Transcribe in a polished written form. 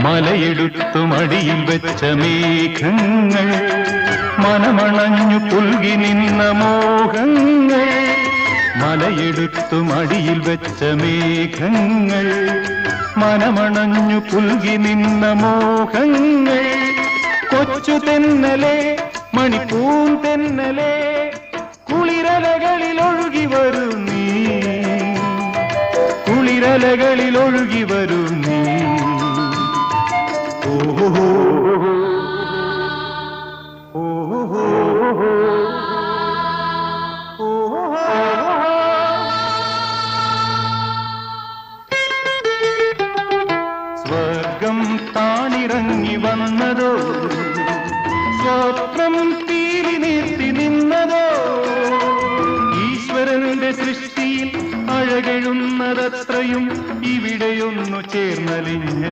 മലയെടുത്തു മടിയിൽ വെച്ച മേഘങ്ങൾ മനമണഞ്ഞു പുൽകി നിന്ന മോഹങ്ങൾ. മലയെടുത്തു മടിയിൽ വെച്ച മേഘങ്ങൾ മനമണഞ്ഞു പുൽകി നിന്ന മോഹങ്ങൾ. കൊച്ചു തെന്നലേ മണിപ്പൂൻ തെന്നലേ കുളിരലകളിൽ ഒഴുകി വരൂ നീ, കുളിരലകളിൽ ഒഴുകി വരൂ നീ. ഓഹോ സ്വർഗം താണിറങ്ങി വന്നതോ, സ്വപ്നം തീരി നിർത്തി നിന്നതോ, ഈശ്വരന്റെ സൃഷ്ടിയിൽ അഴകെഴുന്നതത്രയും ഇവിടെയൊന്നു ചേർന്നലിഞ്ഞ